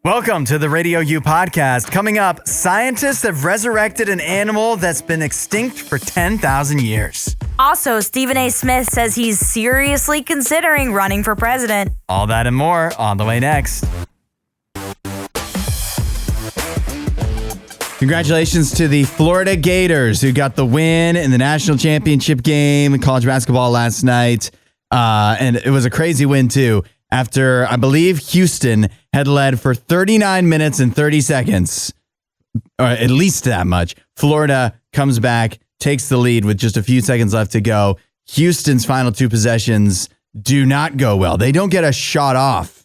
Welcome to the RadioU Podcast. Coming up, scientists have resurrected an animal that's been extinct for 10,000 years. Also, Stephen A. Smith says he's seriously considering running for president. All that and more on the way next. Congratulations to the Florida Gators who got the win in the national championship game in college basketball last night. And it was a crazy win, too. After, I believe, Houston had led for 39 minutes and 30 seconds, or at least that much. Florida comes back, takes the lead with just a few seconds left to go. Houston's final two possessions do not go well. They don't get a shot off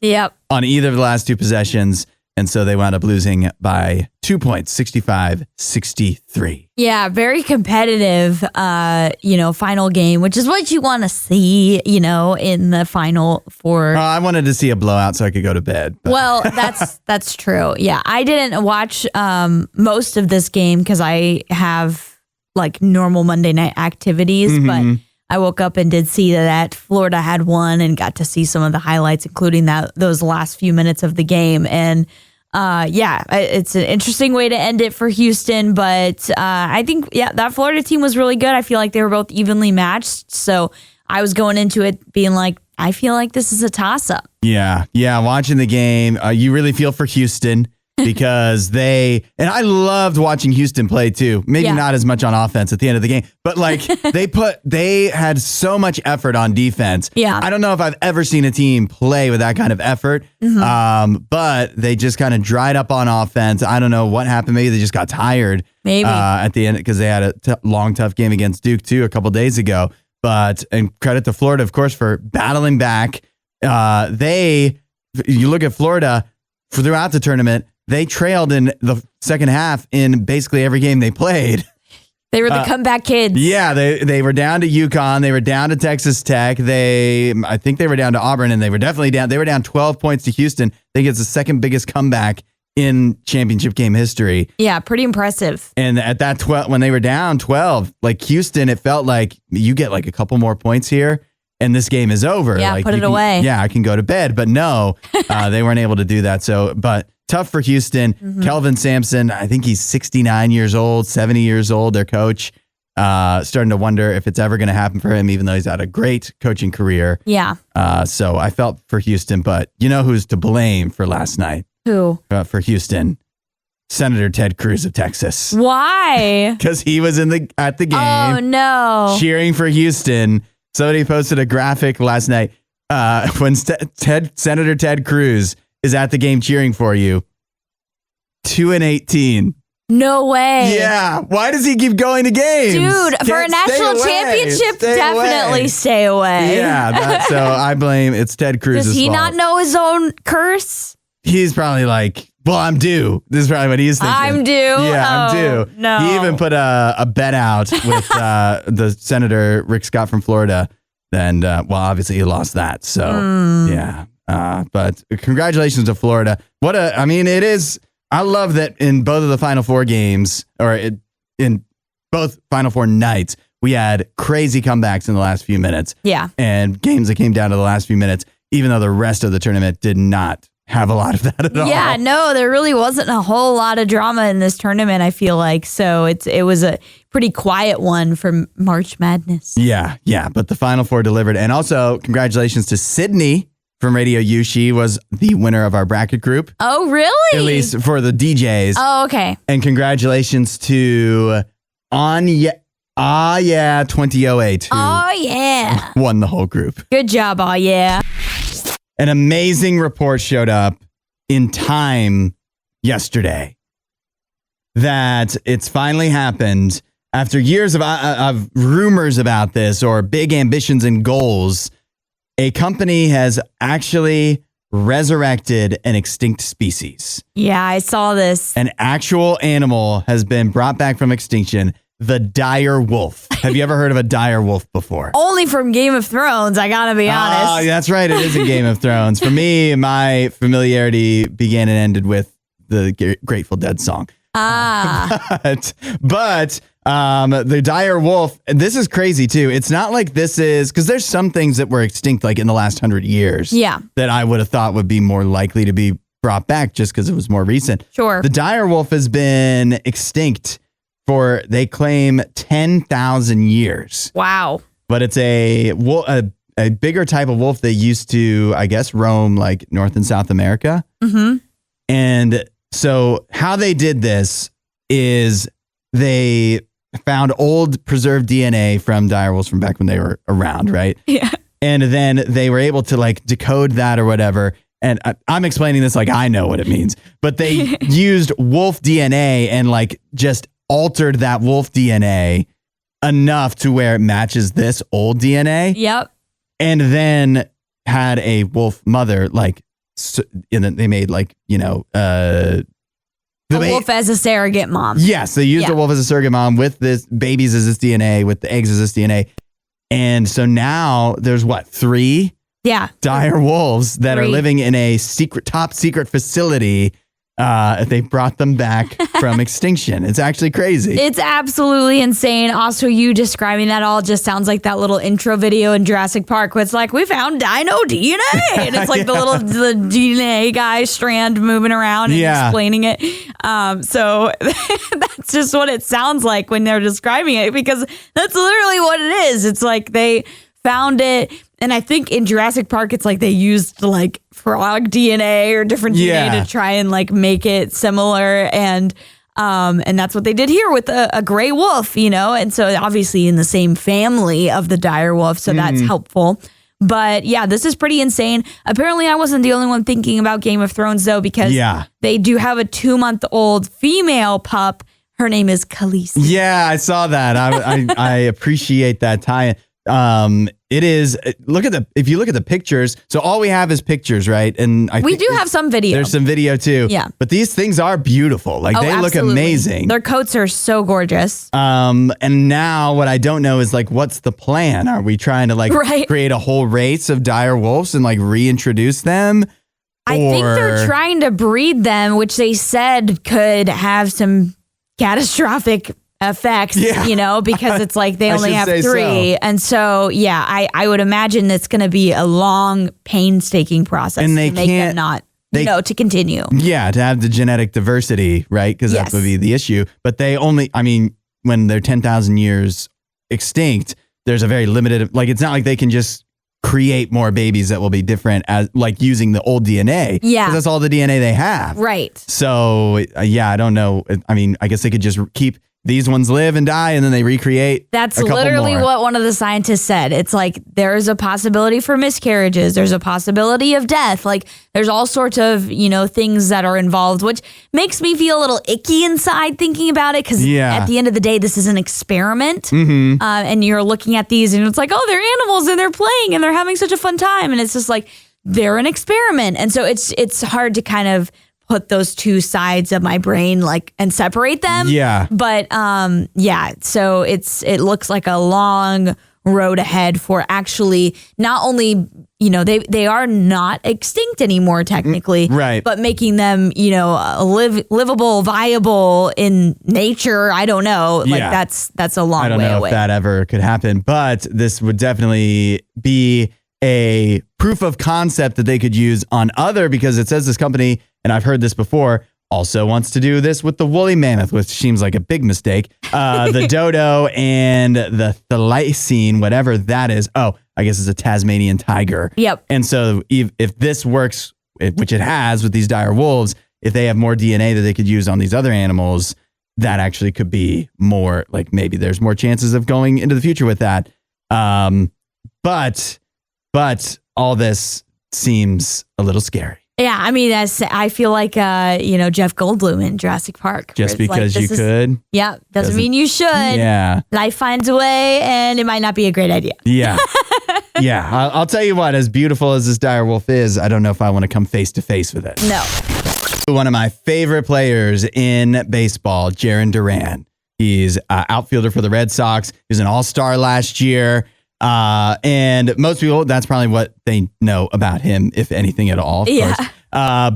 on either of the last two possessions. And so they wound up losing by 2 points, 65-63. Yeah, very competitive, final game, which is what you want to see, in the Final Four. I wanted to see a blowout so I could go to bed. But. Well, that's true. Yeah, I didn't watch most of this game because I have like normal Monday night activities, but I woke up and did see that Florida had won and got to see some of the highlights, including those last few minutes of the game. And it's an interesting way to end it for Houston. But I think, that Florida team was really good. I feel like they were both evenly matched. So I was going into it being like, I feel like this is a toss-up. Yeah. Watching the game, you really feel for Houston. Because and I loved watching Houston play too. Maybe not as much on offense at the end of the game, but like they had so much effort on defense. Yeah. I don't know if I've ever seen a team play with that kind of effort. But they just kind of dried up on offense. I don't know what happened. Maybe they just got tired. Maybe at the end because they had a long, tough game against Duke too a couple days ago. And credit to Florida, of course, for battling back. You look at Florida throughout the tournament. They trailed in the second half in basically every game they played. They were the comeback kids. Yeah, they were down to UConn. They were down to Texas Tech. I think they were down to Auburn, and they were definitely down. They were down 12 points to Houston. I think it's the second biggest comeback in championship game history. Yeah, pretty impressive. And at that when they were down 12, like Houston, it felt like you get like a couple more points here, and this game is over. Yeah, like, put it away. Yeah, I can go to bed. But no, they weren't able to do that. But tough for Houston. Kelvin Sampson, I think he's 69 years old, 70 years old, their coach. Starting to wonder if it's ever going to happen for him, even though he's had a great coaching career. Yeah. So I felt for Houston, but you know who's to blame for last night? Who? For Houston? Senator Ted Cruz of Texas. Why? Because he was at the game. Oh, no. Cheering for Houston. Somebody posted a graphic last night when Senator Ted Cruz is at the game cheering for you. 2-18. No way. Yeah. Why does he keep going to games? Dude, for a national championship, definitely stay away. Yeah. So I blame it's Ted Cruz's fault. Does he not know his own curse? He's probably like, well, I'm due. This is probably what he's thinking. I'm due? Yeah, I'm due. No. He even put a bet out with the Senator Rick Scott from Florida. And, obviously he lost that. So, yeah. But congratulations to Florida. It is. I love that in both of the Final Four games, or in both Final Four nights, we had crazy comebacks in the last few minutes. Yeah. And games that came down to the last few minutes, even though the rest of the tournament did not have a lot of that at all. Yeah, no, there really wasn't a whole lot of drama in this tournament, I feel like. So it was a pretty quiet one from March Madness. Yeah. But the Final Four delivered. And also, congratulations to Sydney from RadioU. She was the winner of our bracket group. Oh, really? At least for the DJs. Oh, okay. And congratulations to Anya 2008. Oh, yeah. Won the whole group. Good job, oh, yeah. An amazing report showed up in Time yesterday that it's finally happened. After years of rumors about this or big ambitions and goals, a company has actually resurrected an extinct species. Yeah, I saw this. An actual animal has been brought back from extinction, the dire wolf. Have you ever heard of a dire wolf before? Only from Game of Thrones, I gotta be honest. Oh, that's right. It is a Game of Thrones. For me, my familiarity began and ended with the Grateful Dead song. But the dire wolf, this is crazy too. It's not like this is, because there's some things that were extinct like in the last 100 years. Yeah. That I would have thought would be more likely to be brought back just because it was more recent. Sure. The dire wolf has been extinct for, they claim, 10,000 years. Wow. But it's a bigger type of wolf that used to, I guess, roam like North and South America. Mm-hmm. And so how they did this is they found old preserved DNA from dire wolves from back when they were around, right? Yeah. And then they were able to like decode that or whatever. And I'm explaining this like I know what it means, but they used wolf DNA and like just altered that wolf DNA enough to where it matches this old DNA. Yep. And then had a wolf mother, like, and then they made like, a wolf as a surrogate mom. Yes, they used a wolf as a surrogate mom with this babies as this DNA, with the eggs as this DNA. And so now there's 3 dire wolves that are living in a top secret facility. They brought them back from extinction. It's actually crazy. It's absolutely insane. Also, you describing that all just sounds like that little intro video in Jurassic Park where it's like, we found dino DNA. And it's like the DNA guy strand moving around and explaining it. So that's just what it sounds like when they're describing it, because that's literally what it is. It's like they found it. And I think in Jurassic Park, it's like they used like frog DNA or different DNA to try and like make it similar. And that's what they did here with a gray wolf, and so obviously in the same family of the dire wolf. So that's helpful. But yeah, this is pretty insane. Apparently I wasn't the only one thinking about Game of Thrones though, because they do have a 2-month-old female pup. Her name is Khaleesi. Yeah, I saw that. I appreciate that tie-in. It is, if you look at the pictures, so all we have is pictures, right? And we do have some video. There's some video too. Yeah. But these things are beautiful. Like they look amazing. Their coats are so gorgeous. And now what I don't know is like, what's the plan? Are we trying to like create a whole race of dire wolves and like reintroduce them? I think they're trying to breed them, which they said could have some catastrophic effects, because it's like they only have 3. So. And so, I would imagine it's going to be a long, painstaking process and they to make them not, to continue. Yeah, to have the genetic diversity, right? Because that would be the issue. But they only, when they're 10,000 years extinct, there's a very limited, like, it's not like they can just create more babies that will be different as like using the old DNA. Yeah. Because that's all the DNA they have. Right. So, I don't know. I guess they could just keep these ones live and die and then they recreate. That's literally what one of the scientists said. It's like there's a possibility for miscarriages. There's a possibility of death. Like there's all sorts of, things that are involved, which makes me feel a little icky inside thinking about it. Because at the end of the day, this is an experiment. Mm-hmm. And you're looking at these and it's like, oh, they're animals and they're playing and they're having such a fun time. And it's just like, they're an experiment. And so it's hard to kind of put those two sides of my brain and separate them. Yeah. But so it looks like a long road ahead for actually not only, they are not extinct anymore technically, right? But making them, livable, viable in nature. I don't know. That's a long way away. I don't know if that ever could happen, but this would definitely be a proof of concept that they could use on because it says this company, and I've heard this before, also wants to do this with the woolly mammoth, which seems like a big mistake. The dodo and the thylacine, whatever that is. Oh, I guess it's a Tasmanian tiger. Yep. And so if this works, which it has with these dire wolves, if they have more DNA that they could use on these other animals, that actually could be more, like maybe there's more chances of going into the future with that. But all this seems a little scary. Yeah, I feel like, Jeff Goldblum in Jurassic Park. Just because you could? Yeah, doesn't mean you should. Yeah. Life finds a way, and it might not be a great idea. Yeah. Yeah, I'll tell you what, as beautiful as this dire wolf is, I don't know if I want to come face to face with it. No. One of my favorite players in baseball, Jarren Duran. He's an outfielder for the Red Sox. He was an all-star last year. And most people, that's probably what they know about him, if anything at all, of course.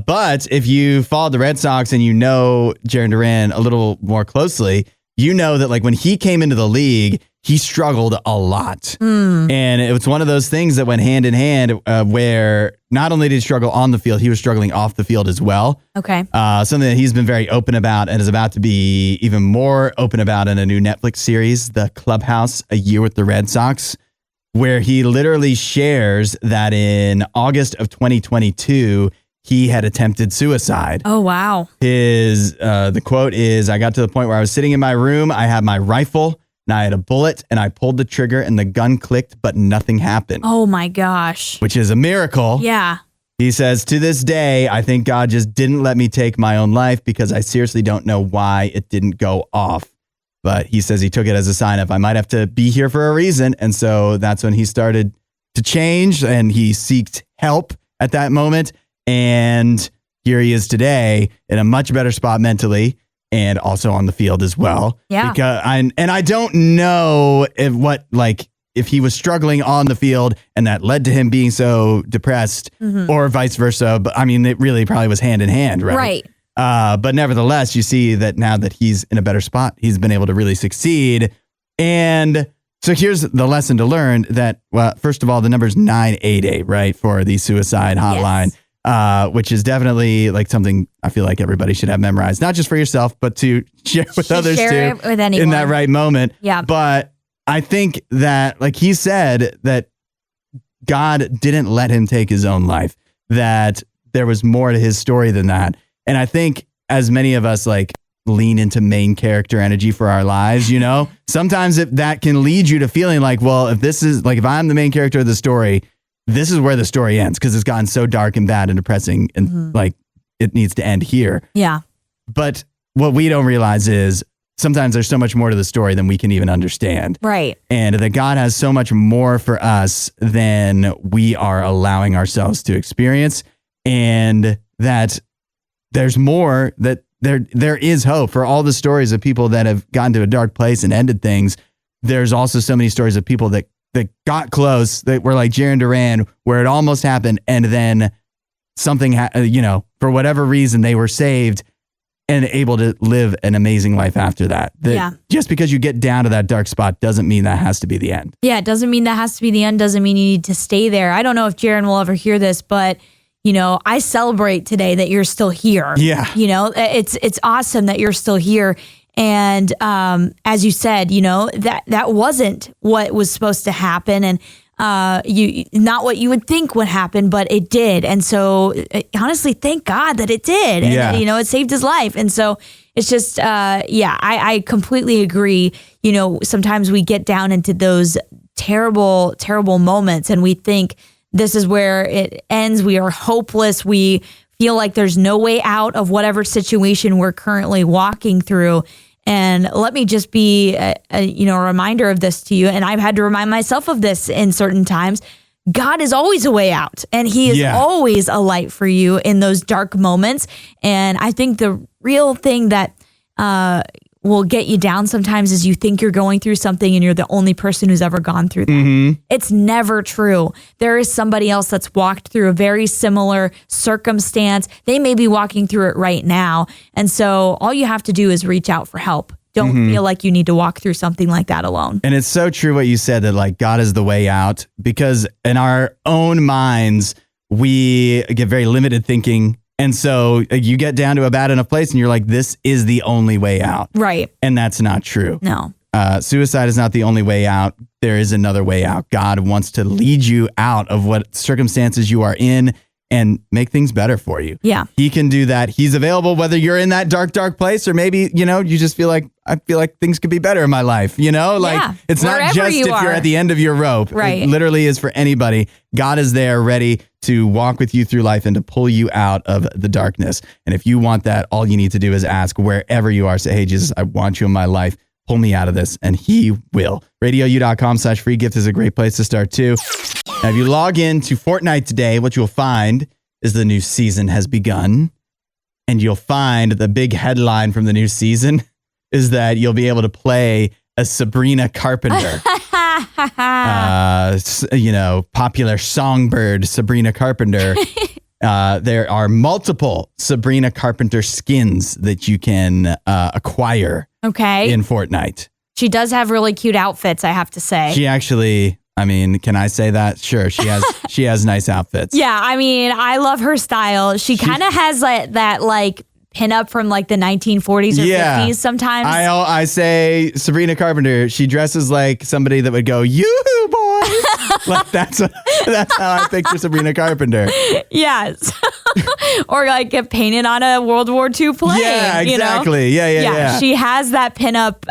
But if you follow the Red Sox and you know Jarren Duran a little more closely, you know that like when he came into the league, he struggled a lot. And it was one of those things that went hand in hand where not only did he struggle on the field, he was struggling off the field as well. Okay. Something that he's been very open about and is about to be even more open about in a new Netflix series, The Clubhouse, A Year with the Red Sox, where he literally shares that in August of 2022, he had attempted suicide. Oh, wow. The quote is, I got to the point where I was sitting in my room, I had my rifle, and I had a bullet, and I pulled the trigger, and the gun clicked, but nothing happened. Oh, my gosh. Which is a miracle. Yeah. He says, to this day, I think God just didn't let me take my own life because I seriously don't know why it didn't go off. But he says he took it as a sign of, I might have to be here for a reason. And so that's when he started to change, and he sought help at that moment. And here he is today in a much better spot mentally and also on the field as well. Yeah. I don't know if he was struggling on the field and that led to him being so depressed or vice versa. But I mean, it really probably was hand in hand, right? Right. But nevertheless, you see that now that he's in a better spot, he's been able to really succeed. And so here's the lesson to learn that, well, first of all, the number is 988, right, for the suicide hotline. Yes. Which is definitely like something I feel like everybody should have memorized, not just for yourself, but to share with others too, with anyone in that right moment. Yeah. But I think that, like he said, that God didn't let him take his own life, that there was more to his story than that. And I think as many of us like lean into main character energy for our lives, you know, sometimes that can lead you to feeling like, well, if I'm the main character of the story, this is where the story ends because it's gotten so dark and bad and depressing and like it needs to end here. Yeah. But what we don't realize is sometimes there's so much more to the story than we can even understand. Right. And that God has so much more for us than we are allowing ourselves to experience. And that there's more, that there is hope for all the stories of people that have gotten to a dark place and ended things. There's also so many stories of people that got close, that were like Jarren Duran, where it almost happened, and then something, for whatever reason, they were saved and able to live an amazing life after that. Just because you get down to that dark spot doesn't mean that has to be the end. Yeah, it doesn't mean that has to be the end. Doesn't mean you need to stay there. I don't know if Jarren will ever hear this, but I celebrate today that you're still here. Yeah. It's awesome that you're still here. And as you said, that wasn't what was supposed to happen, and not what you would think would happen, but it did. And so, honestly, thank God that it did. Yeah. And, it saved his life. And so it's just, I completely agree. Sometimes we get down into those terrible, terrible moments, and we think this is where it ends. We are hopeless. We feel like there's no way out of whatever situation we're currently walking through. And let me just be a reminder of this to you. And I've had to remind myself of this in certain times. God is always a way out, and he is always a light for you in those dark moments. And I think the real thing that will get you down sometimes is you think you're going through something and you're the only person who's ever gone through that. Mm-hmm. It's never true. There is somebody else that's walked through a very similar circumstance. They may be walking through it right now. And so all you have to do is reach out for help. Don't feel like you need to walk through something like that alone. And it's so true what you said, that like God is the way out, because in our own minds, we get very limited thinking. And so you get down to a bad enough place and you're like, this is the only way out. Right. And that's not true. No. Suicide is not the only way out. There is another way out. God wants to lead you out of what circumstances you are in and make things better for you. Yeah. He can do that. He's available whether you're in that dark, dark place, or maybe, you just feel like, I feel like things could be better in my life. It's not just if you're at the end of your rope. Right. It literally is for anybody. God is there ready to walk with you through life and to pull you out of the darkness. And if you want that, all you need to do is ask wherever you are. Say, hey, Jesus, I want you in my life. Pull me out of this. And he will. RadioU.com/free gift is a great place to start too. Now, if you log in to Fortnite today, what you'll find is the new season has begun. And you'll find the big headline from the new season is that you'll be able to play as Sabrina Carpenter. Popular songbird Sabrina Carpenter. There are multiple Sabrina Carpenter skins that you can acquire Okay. in Fortnite. She does have really cute outfits, I have to say. She actually, I mean, can I say that? Sure, she has nice outfits. Yeah, I mean, I love her style. She kind of has that like pinup from like the 1940s or 50s sometimes. I say Sabrina Carpenter, she dresses like somebody that would go, "Yoo-hoo, boys." Like that's how I picture Sabrina Carpenter. Yes. Or like get painted on a World War II plane. Yeah, exactly. You know? Yeah. She has that pinup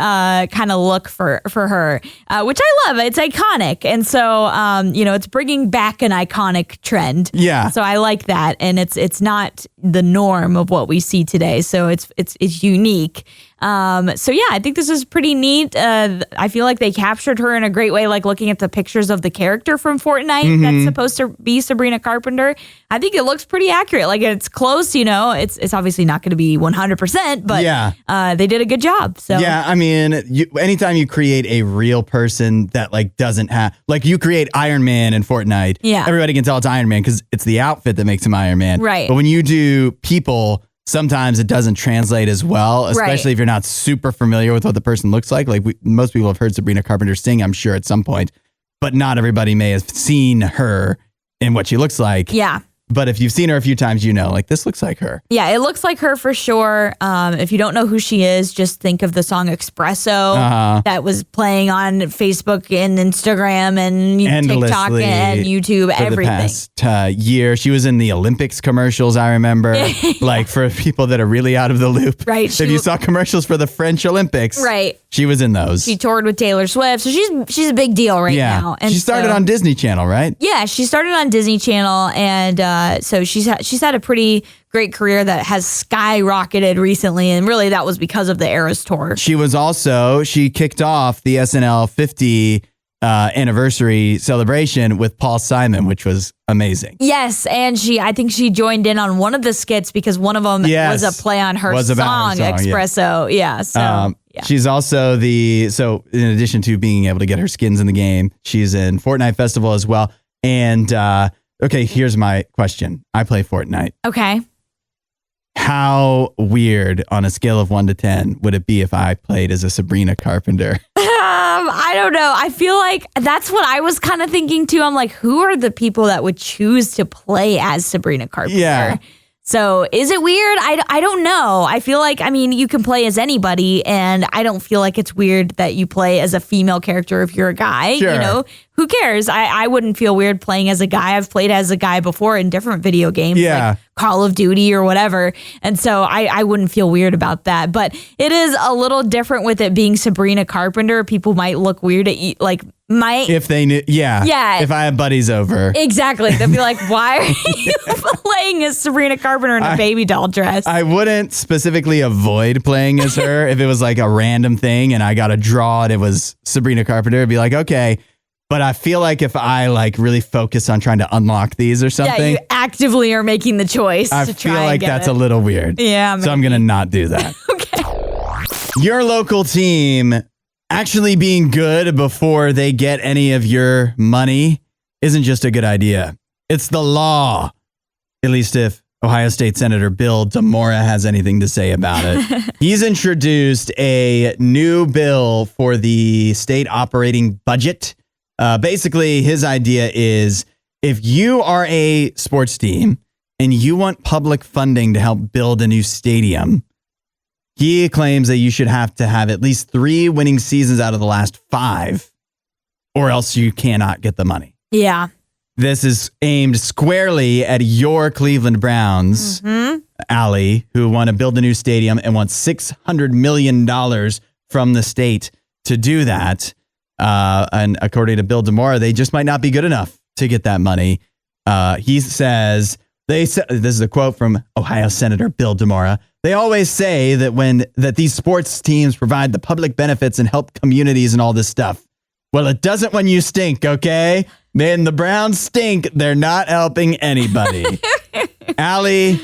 kind of look for her, which I love. It's iconic. And so, it's bringing back an iconic trend. Yeah. So I like that. And it's not the norm of what we see today. So it's unique. I think this is pretty neat. I feel like they captured her in a great way, like looking at the pictures of the character from Fortnite that's supposed to be Sabrina Carpenter. I think it looks pretty accurate. Like it's close, it's obviously not going to be 100%, but they did a good job. So yeah, I mean, anytime you create a real person that like doesn't have, like you create Iron Man in Fortnite, everybody can tell it's Iron Man because it's the outfit that makes him Iron Man. Right. But when you do people, sometimes it doesn't translate as well, especially if you're not super familiar with what the person looks like. Like most people have heard Sabrina Carpenter sing, I'm sure, at some point, but not everybody may have seen her in what she looks like. Yeah. But if you've seen her a few times, like this looks like her. Yeah, it looks like her for sure. If you don't know who she is, just think of the song Espresso that was playing on Facebook and Instagram and TikTok and YouTube, for everything. The past year. She was in the Olympics commercials, I remember. Like for people that are really out of the loop. Right. If you saw commercials for the French Olympics, she was in those. She toured with Taylor Swift. So she's a big deal right now. And she started on Disney Channel, right? Yeah, she started on Disney Channel, and so she's had a pretty great career that has skyrocketed recently, and really that was because of the Eras Tour. She kicked off the SNL 50 anniversary celebration with Paul Simon, which was amazing. Yes, and I think she joined in on one of the skits because one of them was a play on her song Espresso. Yeah, so she's also so in addition to being able to get her skins in the game, she's in Fortnite Festival as well. And okay, here's my question. I play Fortnite. Okay. How weird on a scale of 1 to 10 would it be if I played as a Sabrina Carpenter? I don't know. I feel like that's what I was kind of thinking too. I'm like, who are the people that would choose to play as Sabrina Carpenter? Yeah. So is it weird? I don't know. I feel like, you can play as anybody, and I don't feel like it's weird that you play as a female character if you're a guy. Sure. Who cares? I wouldn't feel weird playing as a guy. I've played as a guy before in different video games, like Call of Duty or whatever. And so I wouldn't feel weird about that. But it is a little different with it being Sabrina Carpenter. People might look weird at you, if they knew, if I had buddies over. Exactly. They'll be like, why are you playing as Sabrina Carpenter in a baby doll dress? I wouldn't specifically avoid playing as her if it was like a random thing and I got a draw and it was Sabrina Carpenter. It'd be like, okay. But I feel like if I really focus on trying to unlock these or something. Yeah, you actively are making the choice I to try feel like that's it. A little weird. Yeah. So I'm going to not do that. Okay. Your local team actually being good before they get any of your money isn't just a good idea. It's the law. At least if Ohio State Senator Bill DeMora has anything to say about it. He's introduced a new bill for the state operating budget. Basically, his idea is if you are a sports team and you want public funding to help build a new stadium, he claims that you should have to have at least 3 winning seasons out of the last 5, or else you cannot get the money. Yeah. This is aimed squarely at your Cleveland Browns, Allie, who want to build a new stadium and want $600 million from the state to do that. And according to Bill DeMora, they just might not be good enough to get that money. He says, this is a quote from Ohio Senator Bill DeMora. They always say that these sports teams provide the public benefits and help communities and all this stuff. Well, it doesn't when you stink, okay? Man, the Browns stink. They're not helping anybody. Allie,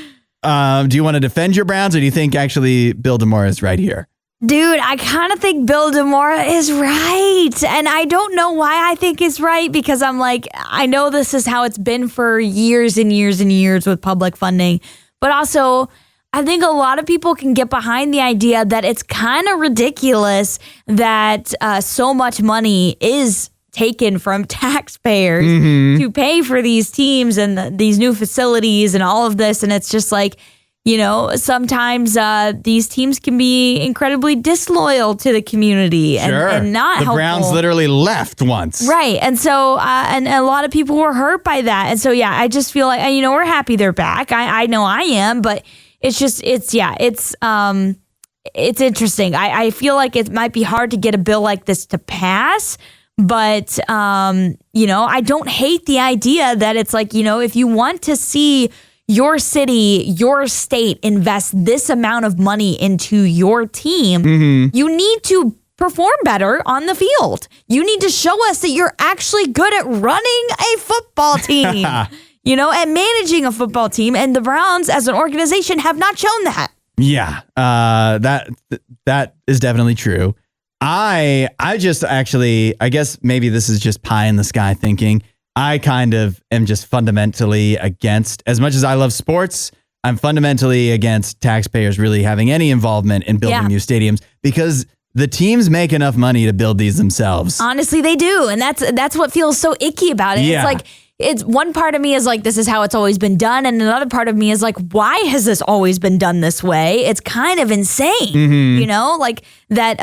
do you want to defend your Browns, or do you think actually Bill DeMora is right here? Dude, I kind of think Bill DeMora is right. And I don't know why I think it's right, because I'm like, I know this is how it's been for years and years and years with public funding. But also, I think a lot of people can get behind the idea that it's kind of ridiculous that so much money is taken from taxpayers to pay for these teams and these new facilities and all of this. And it's just like, sometimes these teams can be incredibly disloyal to the community and not helpful. The Browns literally left once. Right. And so, and a lot of people were hurt by that. And so, yeah, I just feel like, we're happy they're back. I know I am, but it's interesting. I feel like it might be hard to get a bill like this to pass, but, I don't hate the idea that it's like, if you want to see your city, your state invest this amount of money into your team, you need to perform better on the field. You need to show us that you're actually good at running a football team. And managing a football team, and the Browns as an organization have not shown that. Yeah, that is definitely true. I just actually, I guess maybe this is just pie in the sky thinking. I kind of am just fundamentally against, as much as I love sports, I'm fundamentally against taxpayers really having any involvement in building new stadiums, because the teams make enough money to build these themselves. Honestly, they do. And that's what feels so icky about it. Yeah. It's like, it's one part of me is like, this is how it's always been done. And another part of me is like, why has this always been done this way? It's kind of insane, like that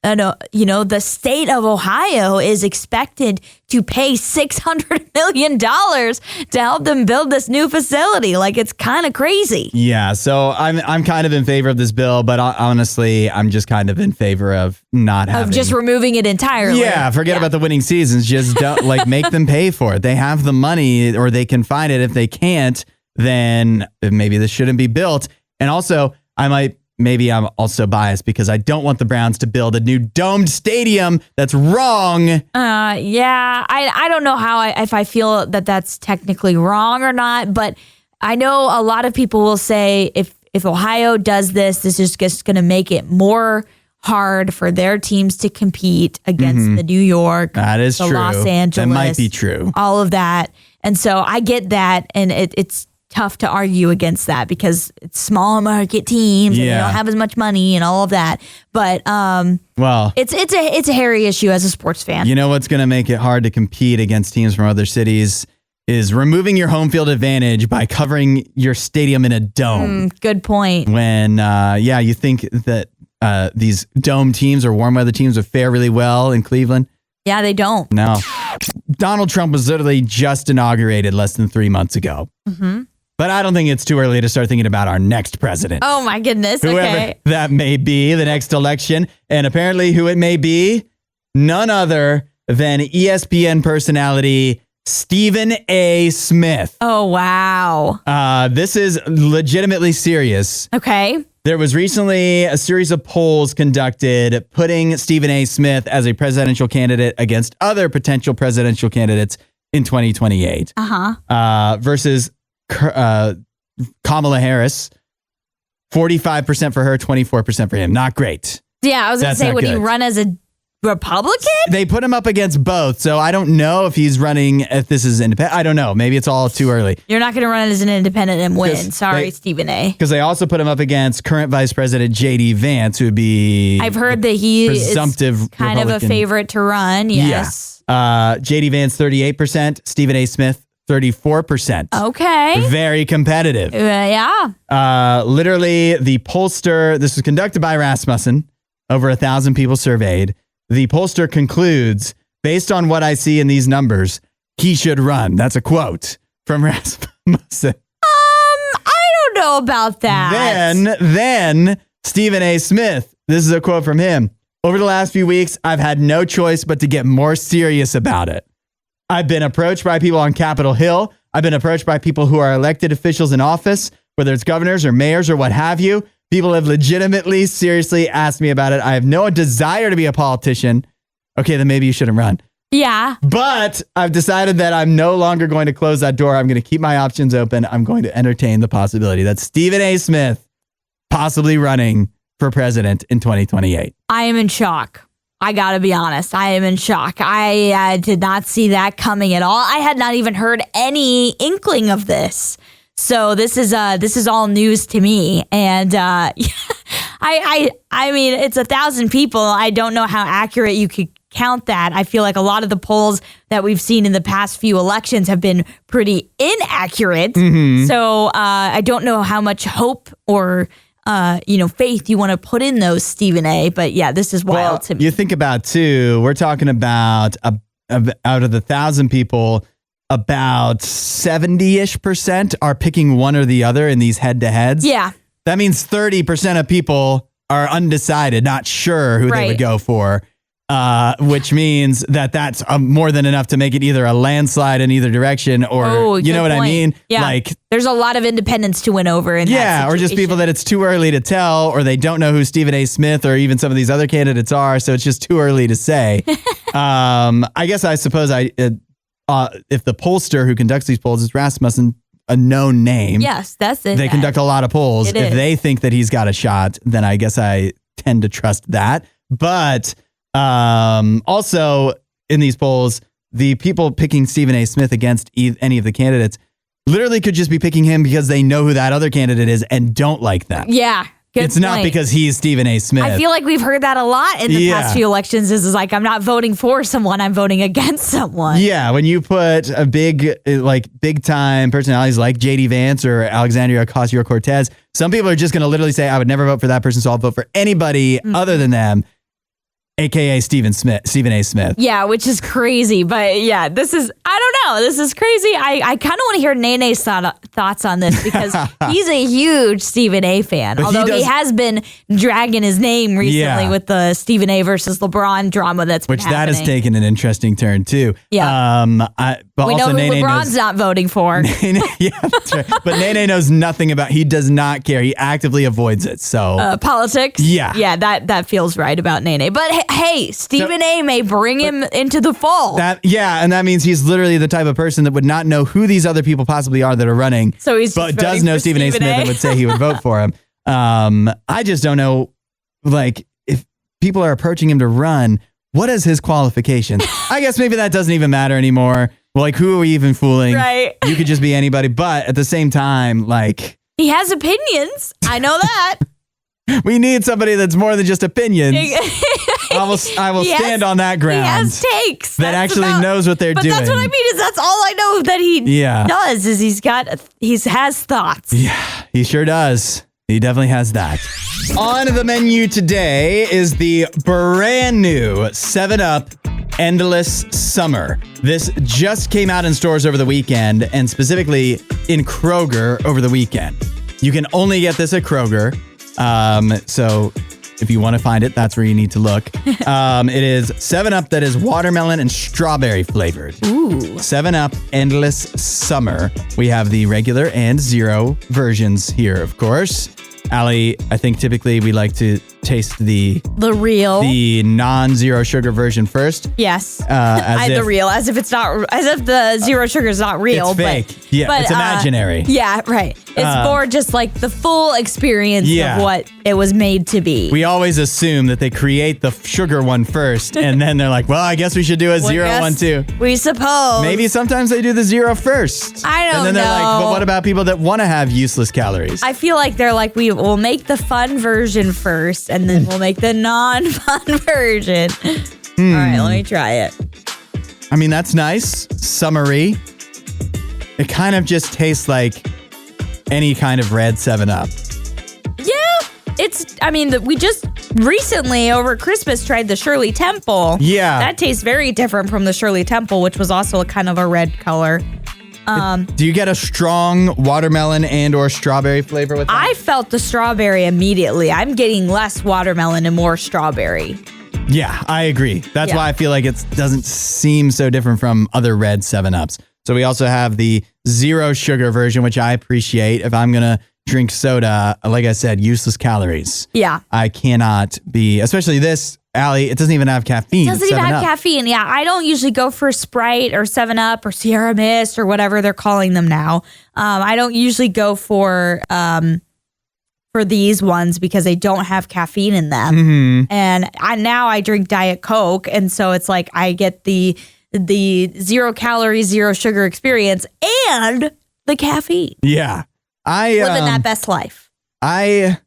the state of Ohio is expected to pay $600 million to help them build this new facility. Like, it's kind of crazy. Yeah. So I'm kind of in favor of this bill, but honestly, I'm just kind of in favor of not having. Of just removing it entirely. Yeah. Forget about the winning seasons. Just don't make them pay for it. They have the money, or they can find it. If they can't, then maybe this shouldn't be built. And also, maybe I'm also biased because I don't want the Browns to build a new domed stadium. That's wrong. Yeah, I don't know if I feel that that's technically wrong or not, but I know a lot of people will say if Ohio does this is just going to make it more hard for their teams to compete against the New York, that is the true. Los Angeles. That might be true. All of that. And so I get that, and it's tough to argue against that because it's small market teams and they don't have as much money and all of that. But it's a hairy issue as a sports fan. You know what's going to make it hard to compete against teams from other cities is removing your home field advantage by covering your stadium in a dome. Good point. When you think that these dome teams or warm weather teams would fare really well in Cleveland. Yeah, they don't. No. Donald Trump was literally just inaugurated less than 3 months ago. But I don't think it's too early to start thinking about our next president. Oh, my goodness. Whoever that may be, the next election. And apparently who it may be, none other than ESPN personality Stephen A. Smith. Oh, wow. This is legitimately serious. Okay. There was recently a series of polls conducted putting Stephen A. Smith as a presidential candidate against other potential presidential candidates in 2028. Versus Kamala Harris, 45% for her, 24% for him. Not great. Yeah, I was going to say, would he run as a Republican? They put him up against both, so I don't know if he's running, if this is independent. I don't know. Maybe it's all too early. You're not going to run as an independent and win. Sorry, Stephen A. Because they also put him up against current Vice President J.D. Vance, who would be I've heard that he is kind Republican. of a favorite to run, yes. Yeah. J.D. Vance, 38%. Stephen A. Smith, 34%. Okay. Very competitive. Yeah. Literally, the pollster, this was conducted by Rasmussen, over 1,000 people surveyed. The pollster concludes, based on what I see in these numbers, he should run. That's a quote from Rasmussen. I don't know about that. Then Stephen A. Smith, this is a quote from him. Over the last few weeks, I've had no choice but to get more serious about it. I've been approached by people on Capitol Hill. I've been approached by people who are elected officials in office, whether it's governors or mayors or what have you. People have legitimately, seriously asked me about it. I have no desire to be a politician. Okay, then maybe you shouldn't run. Yeah. But I've decided that I'm no longer going to close that door. I'm going to keep my options open. I'm going to entertain the possibility that Stephen A. Smith possibly running for president in 2028. I am in shock. I got to be honest. I am in shock. I did not see that coming at all. I had not even heard any inkling of this. So this is all news to me, and I mean, it's 1,000 people. I don't know how accurate you could count that. I feel like a lot of the polls that we've seen in the past few elections have been pretty inaccurate. So I don't know how much hope or faith you want to put in those, Stephen A. But yeah, this is wild to me. You think about too. We're talking about out of the 1,000 people, about 70-ish% are picking one or the other in these head-to-heads. Yeah. That means 30% of people are undecided, not sure who they would go for, which means that's more than enough to make it either a landslide in either direction or, you know what I mean? Yeah. Like, there's a lot of independents to win over in that situation. or just people that it's too early to tell, or they don't know who Stephen A. Smith or even some of these other candidates are, so it's just too early to say. I suppose if the pollster who conducts these polls is Rasmussen, a known name. Yes, that's it. They conduct a lot of polls. If they think that he's got a shot, then I guess I tend to trust that. But also in these polls, the people picking Stephen A. Smith against any of the candidates literally could just be picking him because they know who that other candidate is and don't like them. Yeah. It's not because he's Stephen A. Smith. I feel like we've heard that a lot in the past few elections. Is like, I'm not voting for someone, I'm voting against someone. Yeah, when you put a big time personalities like J.D. Vance or Alexandria Ocasio-Cortez, some people are just going to literally say, I would never vote for that person, so I'll vote for anybody other than them, a.k.a. Stephen A. Smith. Yeah, which is crazy. But yeah, I don't know. This is crazy. I kind of want to hear Nene's thoughts on this because he's a huge Stephen A. fan. But although he has been dragging his name recently with the Stephen A. versus LeBron drama that's been happening. That has taken an interesting turn too. Yeah. But we also know who Nene LeBron's not voting for. Yeah, that's right. But Nene knows nothing about. He does not care. He actively avoids it. So politics. Yeah. That feels right about Nene. But hey, Stephen A. may bring him into the fold. And that means he's literally the type of person that would not know who these other people possibly are that are running. So but does know Stephen A. Smith and would say he would vote for him. I just don't know, if people are approaching him to run, what is his qualifications? I guess maybe that doesn't even matter anymore. Well, who are we even fooling? Right. You could just be anybody. But at the same time, he has opinions. I know that. We need somebody that's more than just opinions. I will stand on that ground. He has takes. That actually knows what they're doing. But that's what I mean is that's all I know that he does is he has thoughts. Yeah, he sure does. He definitely has that. On the menu today is the brand new 7-Up Endless Summer. This just came out in stores over the weekend and specifically in Kroger over the weekend. You can only get this at Kroger. So if you want to find it, that's where you need to look. It is 7-Up that is watermelon and strawberry flavored. Ooh. 7-Up Endless Summer. We have the regular and zero versions here, of course. Allie, I think typically we like to taste the non-zero sugar version first. Yes, the real, as if the zero sugar is not real. It's fake. But it's imaginary. Yeah, right. It's more just like the full experience of what it was made to be. We always assume that they create the sugar one first, and then they're like, well, I guess we should do a zero one too. We suppose. Maybe sometimes they do the zero first. I don't know. And then they're like, but what about people that want to have useless calories? I feel like they're like, we'll make the fun version first, and then we'll make the non-fun version. All right, let me try it. I mean, that's nice. Summery. It kind of just tastes like any kind of red 7-Up. Yeah, we just recently over Christmas tried the Shirley Temple. Yeah. That tastes very different from the Shirley Temple, which was also a kind of a red color. Do you get a strong watermelon and or strawberry flavor with that? I felt the strawberry immediately. I'm getting less watermelon and more strawberry. Yeah, I agree. That's why I feel like it doesn't seem so different from other red 7-Ups. So we also have the zero sugar version, which I appreciate. If I'm going to drink soda, like I said, useless calories. Yeah. I cannot be, especially this, Allie, it doesn't even have caffeine. It doesn't even have caffeine. Yeah, I don't usually go for Sprite or 7-Up or Sierra Mist or whatever they're calling them now. I don't usually go for these ones because they don't have caffeine in them. Mm-hmm. And now I drink Diet Coke, and so it's like I get the 0 calorie, 0 sugar experience and the caffeine. Yeah. Living that best life. I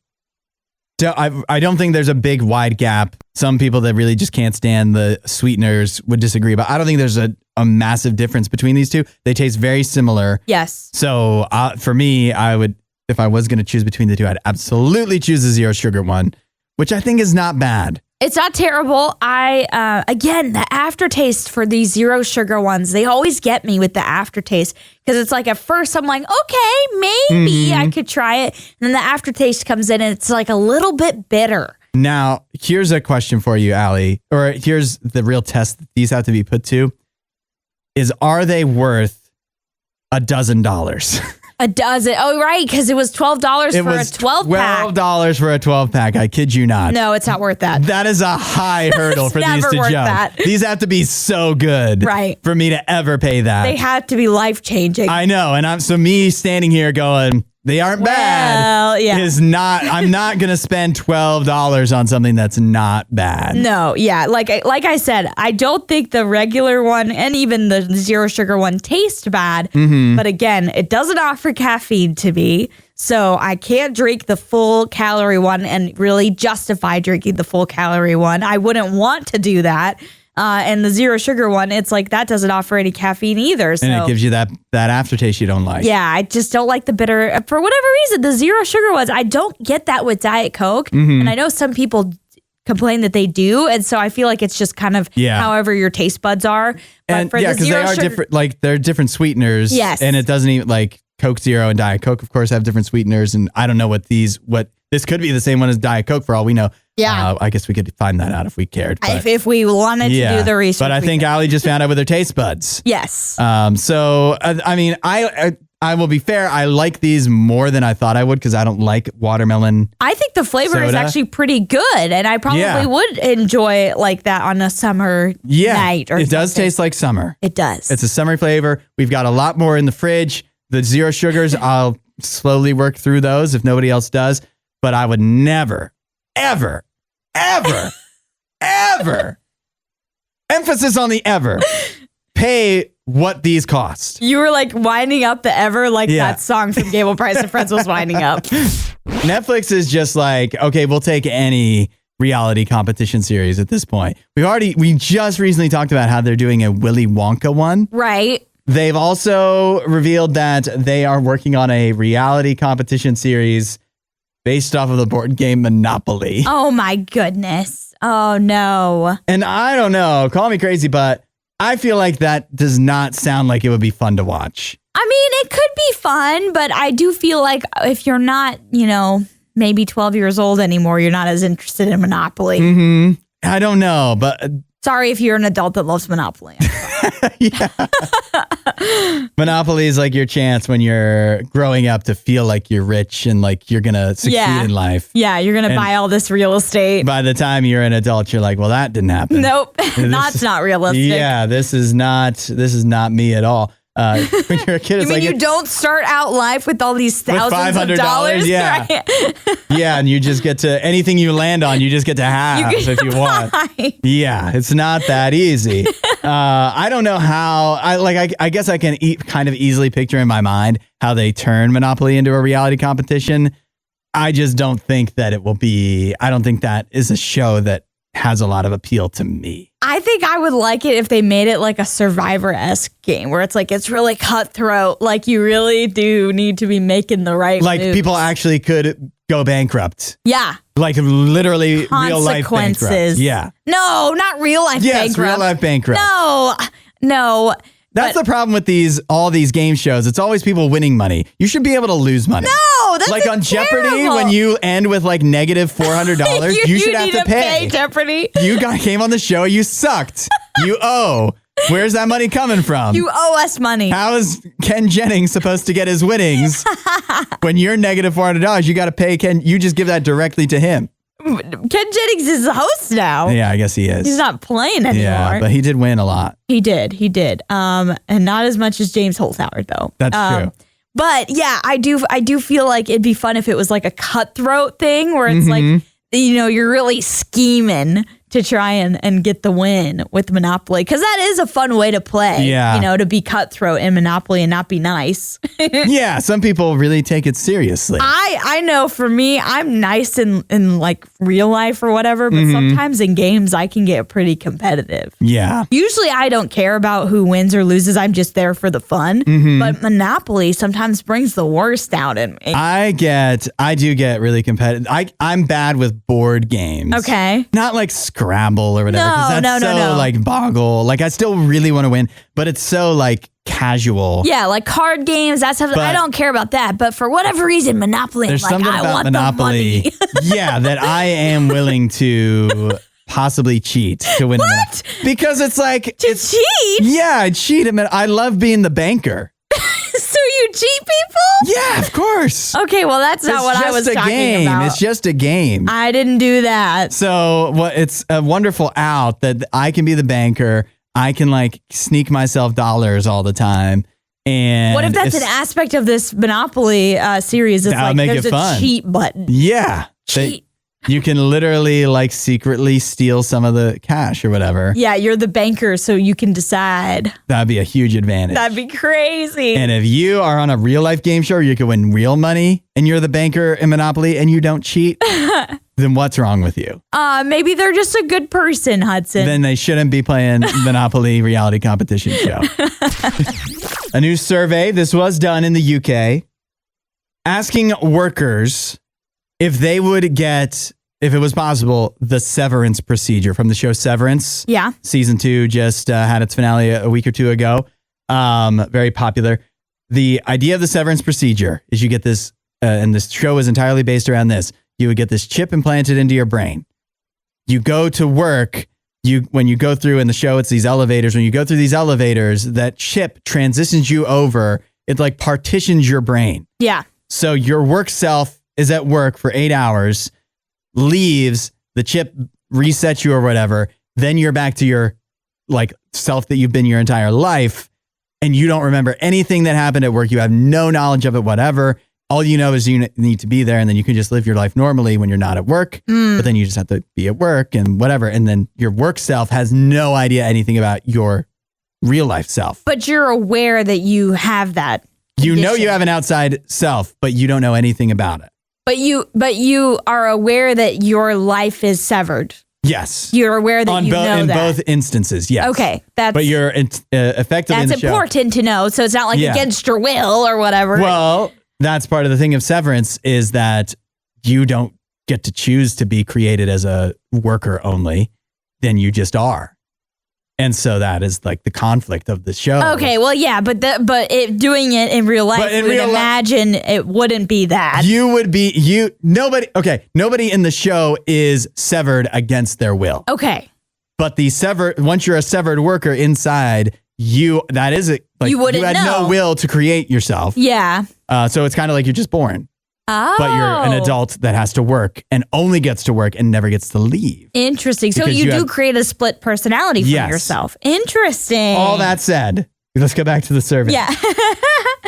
don't think there's a big wide gap. Some people that really just can't stand the sweeteners would disagree, but I don't think there's a massive difference between these two. They taste very similar. Yes. So for me, I would, if I was going to choose between the two, I'd absolutely choose the zero sugar one, which I think is not bad. It's not terrible. Again, the aftertaste for these zero sugar ones, they always get me with the aftertaste because it's like at first I'm like, okay, maybe I could try it. And then the aftertaste comes in and it's like a little bit bitter. Now, here's a question for you, Allie, or here's the real test that these have to be put to is, are they worth $12? A dozen. Oh, right. Because it was $12 for a 12 pack. $12 for a 12 pack. I kid you not. No, it's not worth that. That is a high hurdle for these to jump. That. These have to be so good, right, for me to ever pay that. They have to be life changing. I know, and so me standing here going, they aren't bad. Yeah. I'm not gonna spend $12 on something that's not bad. No, yeah, like I said, I don't think the regular one and even the zero sugar one taste bad. But again, it doesn't offer caffeine to me, so I can't drink the full calorie one and really justify drinking the full calorie one. I wouldn't want to do that. And the zero sugar one, it's like that doesn't offer any caffeine either. So. And it gives you that aftertaste you don't like. Yeah, I just don't like the bitter. For whatever reason, the zero sugar ones, I don't get that with Diet Coke. And I know some people complain that they do. And so I feel like it's just kind of however your taste buds are. But and for because the zero they are sugar, different, like they're different sweeteners. Yes. And it doesn't even like Coke Zero and Diet Coke, of course, have different sweeteners. And I don't know what this could be the same one as Diet Coke for all we know. Yeah. I guess we could find that out if we cared. But, if we wanted to do the research. But I think Allie just found out with her taste buds. Yes. So, I mean, I will be fair. I like these more than I thought I would because I don't like watermelon. I think the flavor is soda. actually pretty good. And I probably would enjoy it like that on a summer night. Or it does taste like summer. It does. It's a summer flavor. We've got a lot more in the fridge. The zero sugars, I'll slowly work through those if nobody else does. But I would never, ever, ever, ever, emphasis on the ever, pay what these cost. You were like winding up the ever like that song from Gable Price and Friends was winding up. Netflix is just like, okay, we'll take any reality competition series at this point. We just recently talked about how they're doing a Willy Wonka one. Right. They've also revealed that they are working on a reality competition series based off of the board game Monopoly. Oh my goodness. Oh no. And I don't know, call me crazy, but I feel like that does not sound like it would be fun to watch. I mean, it could be fun, but I do feel like if you're not, maybe 12 years old anymore, you're not as interested in Monopoly. I don't know, but... Sorry if you're an adult that loves Monopoly. Monopoly is like your chance when you're growing up to feel like you're rich and like you're going to succeed in life. Yeah, you're going to buy all this real estate. By the time you're an adult, you're like, well, that didn't happen. Nope, that's not realistic. Yeah, this is not me at all. When you're a kid, it's you don't start out life with all these thousands of dollars? Yeah. Right? Yeah, and you just get to, anything you land on, you just get to have if you want. Yeah, it's not that easy. I don't know how, I guess I can kind of easily picture in my mind how they turn Monopoly into a reality competition. I just don't think that it will be, I don't think that is a show that has a lot of appeal to me. I think I would like it if they made it like a Survivor-esque game where it's like, it's really cutthroat. Like you really do need to be making the right moves. People actually could go bankrupt. Yeah. Like literally real life bankrupt. Yeah. No, not real life bankrupt. Yes, real life bankrupt. No. That's the problem with all these game shows. It's always people winning money. You should be able to lose money. No, that's like on terrible. Jeopardy when you end with like negative $400, you should have to pay. Jeopardy. You came on the show, you sucked. You owe. Where's that money coming from? You owe us money. How is Ken Jennings supposed to get his winnings when you're negative $400? You got to pay Ken. You just give that directly to him. Ken Jennings is the host now. Yeah, I guess he is. He's not playing anymore. Yeah, but he did win a lot. He did. And not as much as James Holzhauer, though. That's true. But yeah, I do feel like it'd be fun if it was like a cutthroat thing where it's like, you're really scheming to try and get the win with Monopoly, because that is a fun way to play. Yeah. You know, to be cutthroat in Monopoly and not be nice. Yeah, some people really take it seriously. I know for me, I'm nice in like real life or whatever, but sometimes in games I can get pretty competitive. Yeah. Usually I don't care about who wins or loses. I'm just there for the fun. But Monopoly sometimes brings the worst out in me. I do get really competitive. I'm bad with board games. Okay. Not like Scrabble or whatever. 'Cause that's so like boggle. Like I still really want to win, but it's so like casual. Yeah, like card games, that stuff. I don't care about that. But for whatever reason, Monopoly, There's I'm like, something I about want Monopoly. the money. Yeah, that I am willing to possibly cheat to win. What? Because it's like Cheat? Yeah, I cheat. I love being the banker. So you cheat people? Yeah, of course. Okay, well, that's not what I was talking about. It's just a game. I didn't do that. So it's a wonderful out that I can be the banker. I can like sneak myself dollars all the time. And what if that's an aspect of this Monopoly series? It's like make there's it a fun. cheat button. Yeah. Cheat. You can literally like secretly steal some of the cash or whatever. Yeah, you're the banker, so you can decide. That'd be a huge advantage. That'd be crazy. And if you are on a real life game show, you can win real money and you're the banker in Monopoly and you don't cheat, then what's wrong with you? Maybe they're just a good person, Hudson. Then they shouldn't be playing Monopoly reality competition show. A new survey, this was done in the UK, asking workers if they would get, if it was possible, the severance procedure from the show Severance. Yeah. Season 2 just had its finale a week or two ago. Very popular. The idea of the severance procedure is you get this, and this show is entirely based around this. You would get this chip implanted into your brain. You go to work. When you go through in the show, it's these elevators. When you go through these elevators, that chip transitions you over. It like partitions your brain. Yeah. So your work self is at work for 8 hours, leaves, the chip resets you or whatever. Then you're back to your like self that you've been your entire life. And you don't remember anything that happened at work. You have no knowledge of it, whatever. All you know is you need to be there, and then you can just live your life normally when you're not at work. But then you just have to be at work and whatever. And then your work self has no idea anything about your real life self. But you're aware that you have that You know condition. you have an outside self, but you don't know anything about it. But you are aware that your life is severed. Yes. You're aware that in that. both instances, yes. Okay, but you're effectively in the that's show. important to know. So it's not like against your will or whatever. Well, that's part of the thing of Severance is that you don't get to choose to be created as a worker only. Then you just are. And so that is like the conflict of the show. Okay, well, yeah, but doing it in real life, you would imagine it wouldn't be that. Nobody in the show is severed against their will. Okay. But once you're a severed worker inside, you had no will to create yourself. Yeah. So it's kind of like you're just born. Oh. But you're an adult that has to work and only gets to work and never gets to leave. Interesting. So you do create a split personality for yourself. Interesting. All that said, let's go back to the survey. Yeah.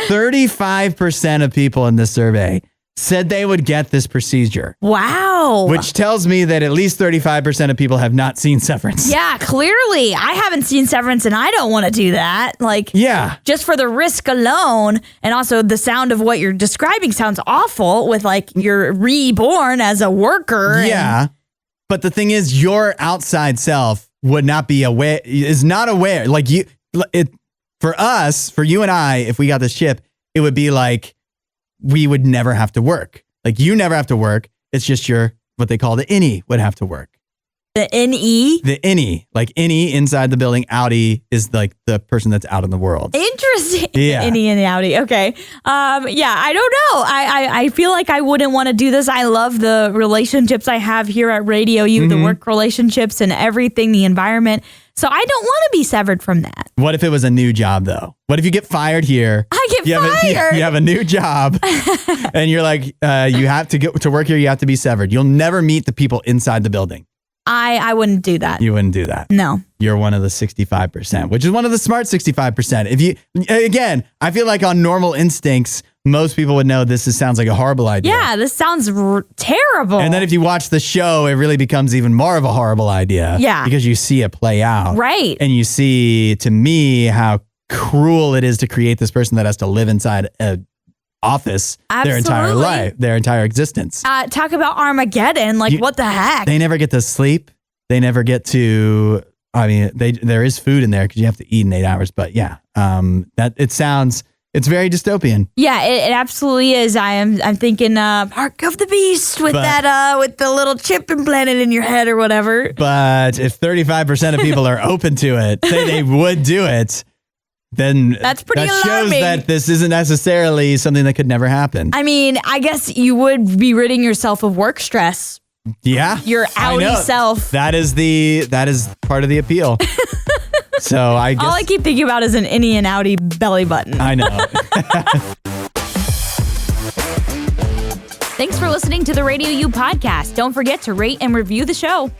35% of people in this survey said they would get this procedure. Wow. Which tells me that at least 35% of people have not seen Severance. Yeah, clearly. I haven't seen Severance and I don't want to do that. Just for the risk alone. And also the sound of what you're describing sounds awful with like you're reborn as a worker. Yeah. But the thing is, your outside self would not be aware, is not aware. Like for you and I, if we got this chip, it would be like, we would never have to work. Like you never have to work. It's just what they call the innie would have to work. The NE? The innie. Like innie inside the building. Outie is like the person that's out in the world. Interesting. Yeah. Innie and the outie. Okay. Yeah, I don't know. I feel like I wouldn't want to do this. I love the relationships I have here at RadioU, the work relationships and everything, the environment. So I don't want to be severed from that. What if it was a new job though? What if you get fired here? I get fired. You have a new job and you're like, you have to get to work here. You have to be severed. You'll never meet the people inside the building. I wouldn't do that. You wouldn't do that. No. You're one of the 65%, which is one of the smart 65%. Again, I feel like on normal instincts, most people would know this sounds like a horrible idea. Yeah, this sounds terrible. And then if you watch the show, it really becomes even more of a horrible idea. Yeah. Because you see it play out. Right. And you see, to me, how cruel it is to create this person that has to live inside an office their entire life, their entire existence. Talk about Armageddon. Like, what the heck? They never get to sleep. They never get to, I mean, there is food in there because you have to eat in 8 hours. But yeah, it's very dystopian. Yeah, it absolutely is. I'm thinking Mark of the Beast with with the little chip implanted in your head or whatever. But if 35% of people are open to it, say they would do it, then that's pretty alarming. Shows that this isn't necessarily something that could never happen. I mean, I guess you would be ridding yourself of work stress. Yeah. Your outie self. That is part of the appeal. So I guess all I keep thinking about is an innie and outie belly button. I know. Thanks for listening to the RadioU Podcast. Don't forget to rate and review the show.